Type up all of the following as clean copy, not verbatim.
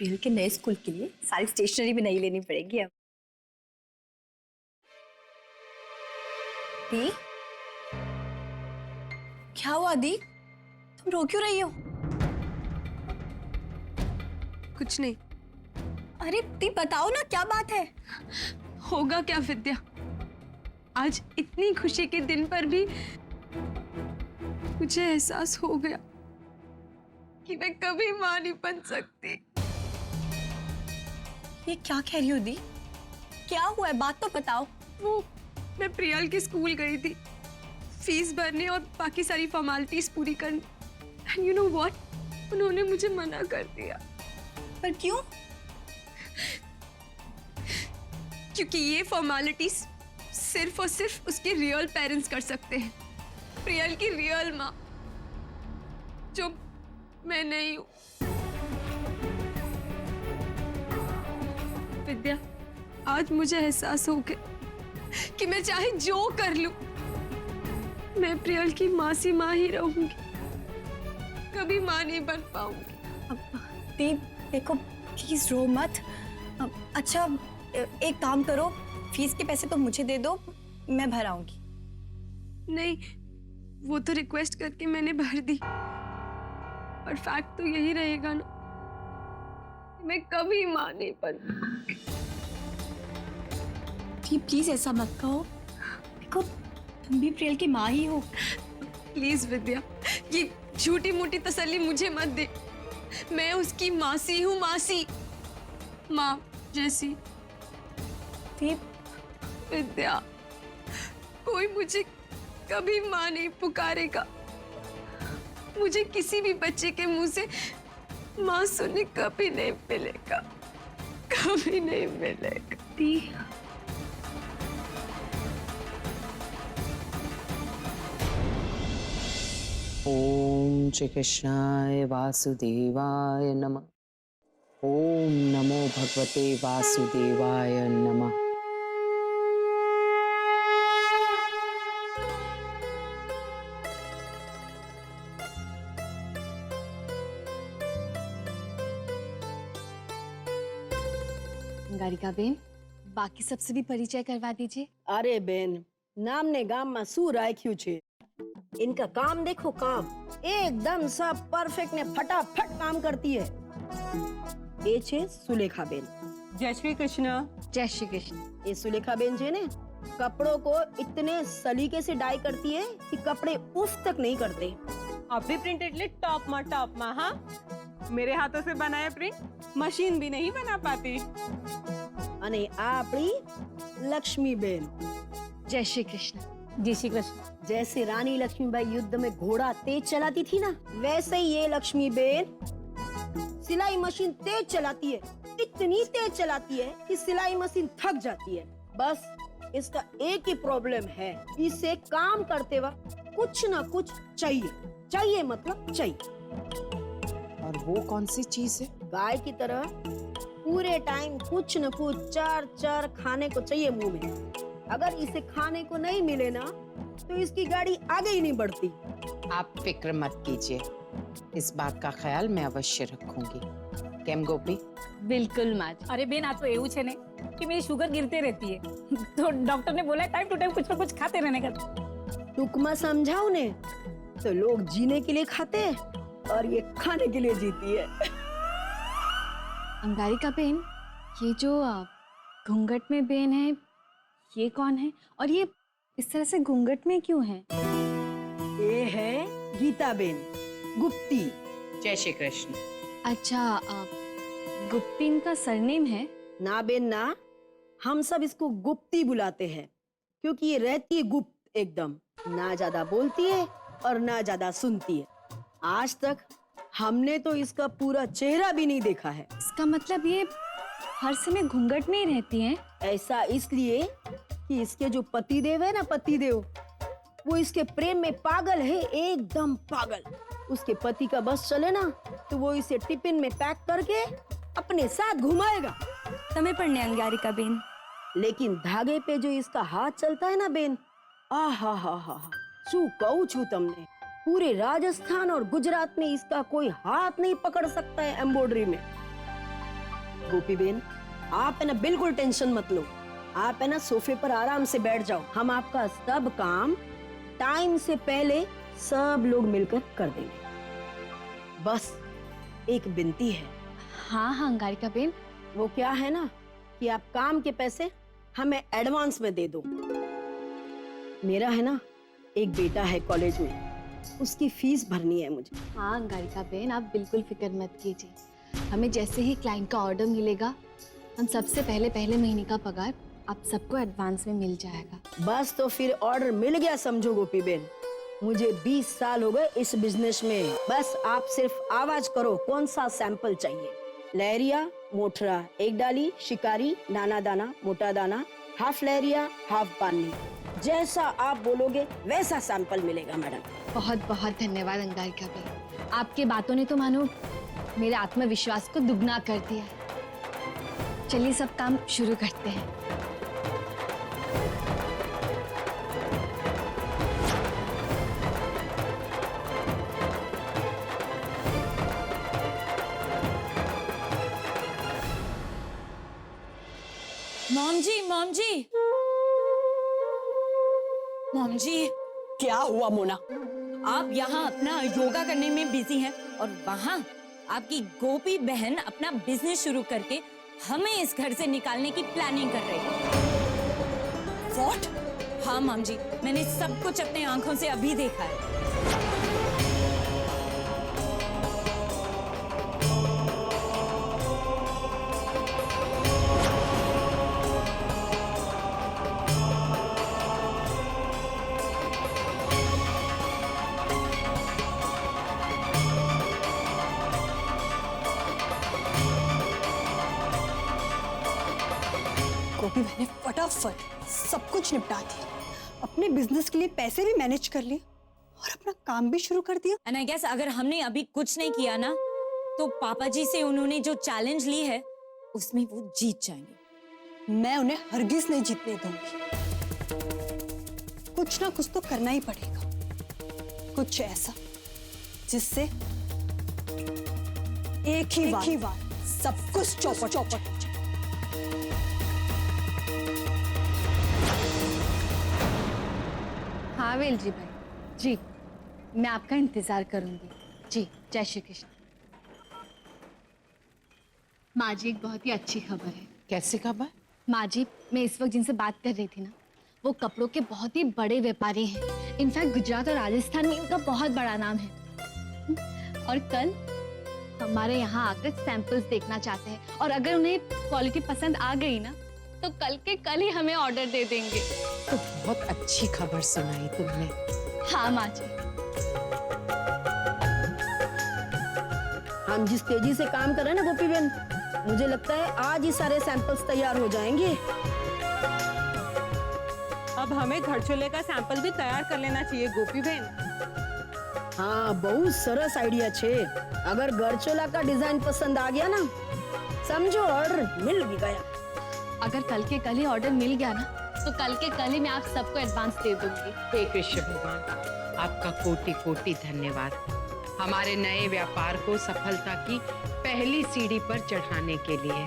प्रियल के नए स्कूल के लिए सारी स्टेशनरी भी नई लेनी पड़ेगी अब। दी, क्या हुआ दी? तुम रो क्यों रही हो? कुछ नहीं। अरे दी बताओ ना, क्या बात है? होगा क्या विद्या, आज इतनी खुशी के दिन पर भी मुझे एहसास हो गया कि मैं कभी मां नहीं बन सकती। ये क्या कह रही हो दी? क्या हुआ है, बात तो बताओ। वो मैं प्रियल के स्कूल गई थी फीस भरने और बाकी सारी फॉर्मेलिटीज पूरी करने, एंड यू नो व्हाट, उन्होंने मुझे मना कर दिया। पर क्यों? क्योंकि ये फॉर्मेलिटीज सिर्फ और सिर्फ उसके रियल पेरेंट्स कर सकते हैं, प्रियल की रियल माँ, जो मैं नहीं हूं। विद्या, आज मुझे एहसास हो गया कि मैं चाहे जो कर लूं, मैं प्रियल की मासी माँ ही रहूंगी, कभी माँ नहीं बन पाऊंगी। दी देखो, प्लीज रो मत। अच्छा एक काम करो, फीस के पैसे तो मुझे दे दो, मैं भर आऊंगी। नहीं, वो तो रिक्वेस्ट करके मैंने भर दी, और फैक्ट तो यही रहेगा ना, मैं कभी मां नहीं बन। प्लीज ऐसा मत कहो, देखो तुम भी प्रियल की माँ ही हो। प्लीज विद्या, ये झूठी मूठी तसल्ली मुझे मत दे, मैं उसकी मासी हूँ, मासी, माँ जैसी। विद्या, कोई मुझे कभी माँ नहीं पुकारेगा, मुझे किसी भी बच्चे के मुंह से माँ सुनने कभी नहीं मिलेगा, कभी नहीं मिलेगा। ओम श्री कृष्णाय वासुदेवाय नमः। ओम नमो भगवते वासुदेवाय नमः। अंगारिका बेन, बाकी सबसे भी परिचय करवा दीजिए। अरे बेन, नाम ने गाम में શું રાખ્યું છે? इनका काम देखो, काम एकदम सब परफेक्ट ने फटाफट काम करती है। ये छे सुलेखा बेन। जय श्री कृष्ण। जय श्री कृष्ण। ये सुलेखा बेन छे ने कपड़ों को इतने सलीके से डाई करती है कि कपड़े उस तक नहीं करते। आपने प्रिंट એટલે टॉप में हाँ, मेरे हाथों से बनाए प्रिंट मशीन भी नहीं बना पाती। अने आपड़ी लक्ष्मी बेन। जय श्री कृष्ण। जय श्री कृष्ण। जैसे रानी लक्ष्मीबाई युद्ध में घोड़ा तेज चलाती थी ना, वैसे ही ये लक्ष्मी बेन सिलाई मशीन तेज चलाती है, इतनी तेज चलाती है कि सिलाई मशीन थक जाती है। बस इसका एक ही प्रॉब्लम है, इसे काम करते वक्त कुछ ना कुछ चाहिए, चाहिए मतलब चाहिए। और वो कौन सी चीज है? गाय की तरह पूरे टाइम कुछ न कुछ चार चार खाने को चाहिए मुंह में। अगर इसे खाने को नहीं मिले ना, तो इसकी गाड़ी आगे ही नहीं बढ़ती। आप फिक्र मत कीजिए, इस बात का ख्याल मैं अवश्य रखूंगी। केम गोपी? बिल्कुल माँ। अरे बेन, आ तो એવું છે ને कि मेरी शुगर गिरते रहती है, तो डॉक्टर ने बोला टाइम टू टाइम कुछ ना कुछ खाते रहने का। टुकमा समझाओ ने, तो लोग जीने के लिए खाते हैं और ये खाने के लिए जीती है। अंगारिका बेन, ये जो घूंघट में बेन है, ये कौन है? और ये इस तरह से घूंघट में क्यों है? ये है गीता बेन, गुप्ती। जय श्री कृष्ण। अच्छा, गुप्ती इनका सरनेम है? ना बेन ना, हम सब इसको गुप्ती बुलाते हैं, क्योंकि ये रहती है गुप्त एकदम, ना ज्यादा बोलती है और ना ज्यादा सुनती है। आज तक हमने तो इसका पूरा चेहरा भी नहीं देखा है। इसका मतलब ये हर समय घूंघट में ही रहती हैं? ऐसा इसलिए कि इसके जो पतिदेव है ना, पतिदेव, वो इसके प्रेम में पागल है, एकदम पागल। उसके पति का बस चले ना, तो वो इसे टिफिन में पैक करके अपने साथ घुमाएगा। तमे पण ने अंगारिका बेन, लेकिन धागे पे जो इसका हाथ चलता है ना बेन, आहा हा हा, शू कहूं छू तमने, पूरे राजस्थान और गुजरात में इसका कोई हाथ नहीं पकड़ सकता है एम्ब्रॉयडरी में। गोपी बेन, आप है ना बिल्कुल टेंशन मत लो। आप है ना सोफे पर आराम से बैठ जाओ, हम आपका सब काम टाइम से पहले सब लोग मिलकर कर देंगे। बस एक विनती है। हाँ हाँ अंगारिका बेन। वो क्या है ना कि आप काम के पैसे हमें एडवांस में दे दो। मेरा है ना एक बेटा है कॉलेज में, उसकी फीस भरनी है मुझे। हाँ अंगारिका बेन, आप बिल्कुल फिक्र मत कीजिए। हमें जैसे ही क्लाइंट का ऑर्डर मिलेगा, हम सबसे पहले महीने का पगार आप सबको एडवांस में मिल जाएगा। बस तो फिर ऑर्डर मिल गया समझो गोपी बेन। मुझे 20 साल हो गए इस बिजनेस में। बस आप सिर्फ आवाज करो कौन सा सैंपल चाहिए। लहरिया, मोठरा, एक डाली, शिकारी, नाना दाना, मोटा दाना, हाफ लहरिया, हाफ पानी, जैसा आप बोलोगे वैसा सैंपल मिलेगा मैडम। बहुत बहुत धन्यवाद अंगारिका बेन, आपकी बातों ने तो मानो मेरे आत्मविश्वास को दुगना कर दिया है। चलिए सब काम शुरू करते हैं। मॉम जी, मॉम जी, मॉम जी, क्या हुआ मोना? आप यहाँ अपना योगा करने में बिजी हैं और वहाँ आपकी गोपी बहन अपना बिजनेस शुरू करके हमें इस घर से निकालने की प्लानिंग कर रही है। What? हाँ मॉम जी, मैंने सब कुछ अपने आंखों से अभी देखा है। गोपी मैंने फटाफट सब कुछ निपटा दिया, अपने बिजनेस के लिए पैसे भी मैनेज कर लिए और अपना काम भी शुरू कर दिया। एंड आई गेस अगर हमने अभी कुछ नहीं किया ना, तो पापा जी से उन्होंने जो चैलेंज ली है उसमें वो जीत जाएंगे। मैं उन्हें हरगिज नहीं जीतने दूंगी। कुछ ना कुछ तो करना ही पड़ेगा, कुछ ऐसा जिससे एक ही बार सब कुछ चौपट हो जाए। हाँ वेल जी भाई जी, मैं आपका इंतजार करूंगी जी। जय श्री कृष्ण। माँ जी, एक बहुत ही अच्छी खबर है। कैसी खबर? माँ जी, मैं इस वक्त जिनसे बात कर रही थी ना, वो कपड़ों के बहुत ही बड़े व्यापारी हैं। इनफैक्ट गुजरात और राजस्थान में इनका बहुत बड़ा नाम है। और कल हमारे यहाँ आकर सैंपल्स देखना चाहते हैं, और अगर उन्हें क्वालिटी पसंद आ गई ना, तो कल के कल ही हमें ऑर्डर दे देंगे। तो बहुत अच्छी खबर सुनाई तुमने। हाँ माँ जी। हम जिस तेजी से काम कर रहे हैं ना गोपी बेन, मुझे लगता है आज ही सारे सैंपल्स तैयार हो जाएंगे। अब हमें घर चूल्हे का सैंपल भी तैयार कर लेना चाहिए गोपी बहन। हाँ, बहुत सरस आइडिया छे। अगर गरचोला का डिजाइन पसंद आ गया ना, समझो ऑर्डर मिल भी गया। अगर कल के कल ही ऑर्डर मिल गया ना, तो कल के कल ही मैं आप सबको एडवांस दे दूंगी। हे कृष्ण भगवान, आपका कोटि कोटि धन्यवाद हमारे नए व्यापार को सफलता की पहली सीढ़ी पर चढ़ाने के लिए।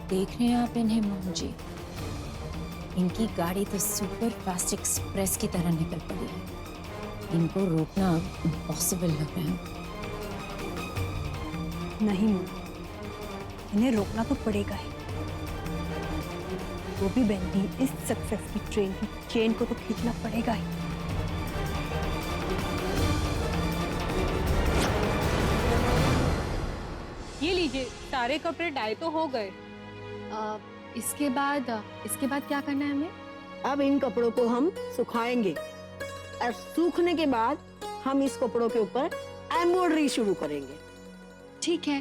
देख रहे हैं आप इन्हें मोहन जी, इनकी गाड़ी तो सुपर फास्ट एक्सप्रेस की तरह निकल पड़ी है। इनको रोकना इम्पॉसिबल लग रहा है। नहीं मोना, इन्हें रोकना तो पड़ेगा ही। गोपी बहन की इस सक्सेस की ट्रेन की चेन को तो खींचना पड़ेगा ही। ये लीजिए, सारे कपड़े डाई तो हो गए। इसके बाद क्या करना है हमें? अब इन कपड़ों को हम सुखाएंगे और सूखने के बाद हम इस कपड़ों के ऊपर एम्ब्रॉयडरी शुरू करेंगे। ठीक है,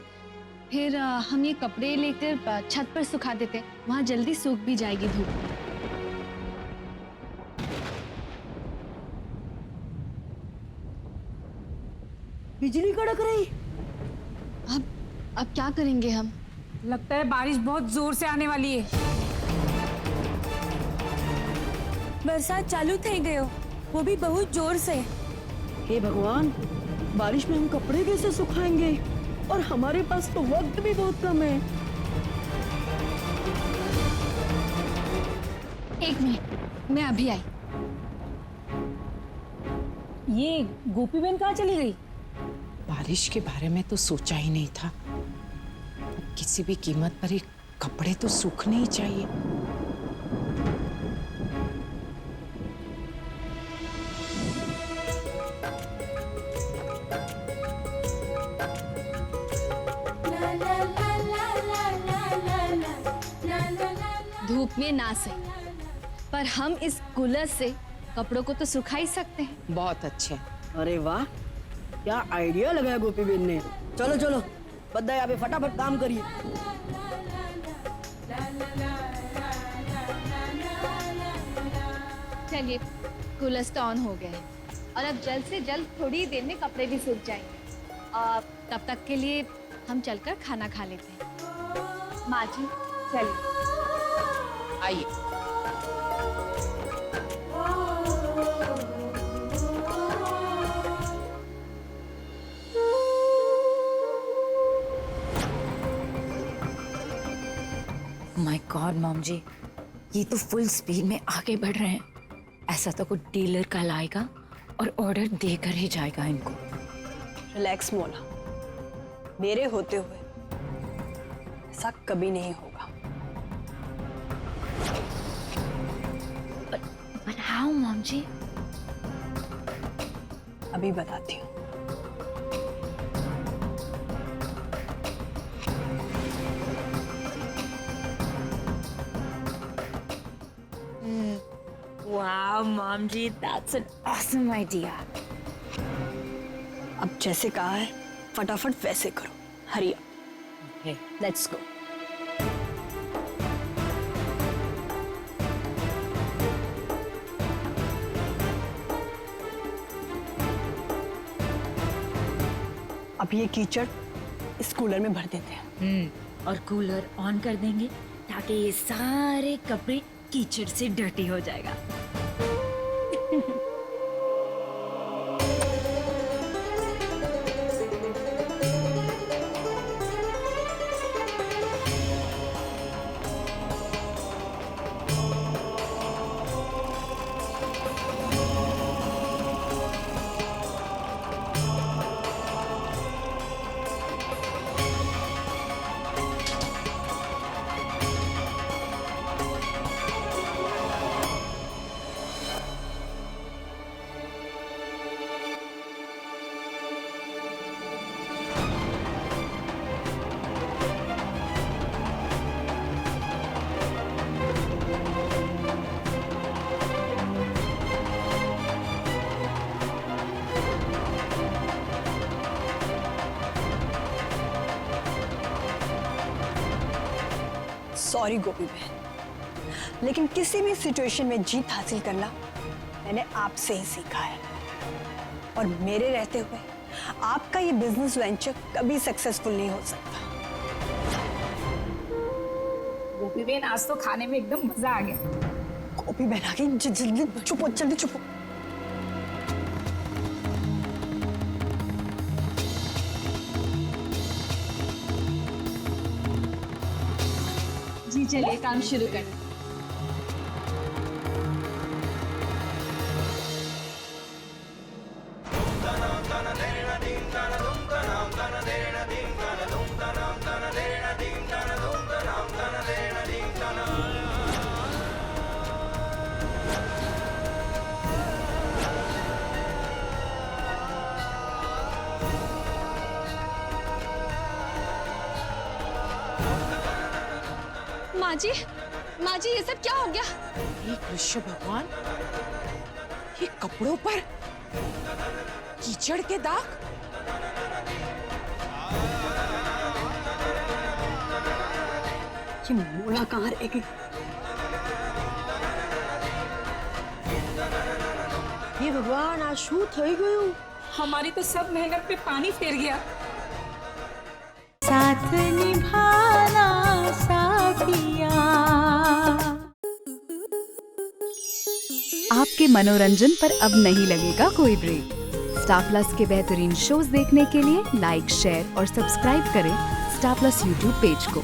फिर हम ये कपड़े लेकर छत पर सुखा देते हैं, वहाँ जल्दी सूख भी जाएगी धूप में। बिजली कड़क रही। अब क्या करेंगे हम? लगता है बारिश बहुत जोर से आने वाली है। વરસાદ ચાલુ થઈ ગયો। वो भी बहुत जोर से। हे भगवान, बारिश में हम कपड़े कैसे सुखाएंगे? और हमारे पास तो वक्त भी बहुत कम है। एक मिनट, मैं अभी आई। ये गोपी बहन कहाँ चली गई? बारिश के बारे में तो सोचा ही नहीं था। किसी भी कीमत पर ये कपड़े तो सूखने ही चाहिए। धूप में ना सही, पर हम इस कूलर से कपड़ों को तो सुखा ही सकते हैं। बहुत अच्छे। अरे वाह, क्या आइडिया लगाया गोपी बहन ने। चलो चलो बद्दा, यहाँ पे फटाफट काम करिए। चलिए, कूलर तो ऑन हो गया है और अब जल्द से जल्द थोड़ी ही देर में कपड़े भी सूख जाएंगे। और तब तक के लिए हम चलकर खाना खा लेते हैं। माँ जी चलिए। आइए। माय गॉड मॉम जी, ये तो फुल स्पीड में आगे बढ़ रहे हैं। ऐसा तो कोई डीलर कल आएगा और ऑर्डर देकर ही जाएगा इनको। रिलैक्स मोना, मेरे होते हुए ऐसा कभी नहीं होगा। But how, मॉम जी? अभी बताती हूँ। Wow, mom ji, that's an awesome idea. अब जैसे कहा है फटाफट वैसे करो। Hurry up, let's go. अब ये कीचड़ इस कूलर में भर देते हैं। और कूलर ऑन कर देंगे ताकि ये सारे कपड़े कीचड़ से डर्टी हो जाएगा। सॉरी गोपी बहन, लेकिन किसी भी सिचुएशन में जीत हासिल करना मैंने आपसे ही सीखा है। और मेरे रहते हुए आपका ये बिजनेस वेंचर कभी सक्सेसफुल नहीं हो सकता। गोपी बहन, आज तो खाने में एकदम मजा आ गया। गोपी बहन आ गई, जल्दी चुप हो, जल्दी चुप हो। जी चलिए काम शुरू करें। माँ जी ये सब क्या हो गया? हे कृष्ण भगवान, ये कपड़ों पर कीचड़ के दाग। ये मोला कहाँ रहेगी? हे भगवान, आज शू थई गયું। हमारी तो सब मेहनत पे पानी फेर गया। साथ निभाना साथिया। आपके आपके मनोरंजन पर अब नहीं लगेगा कोई ब्रेक। स्टार प्लस के बेहतरीन शोज देखने के लिए लाइक, शेयर और सब्सक्राइब करें स्टार प्लस यूट्यूब पेज को।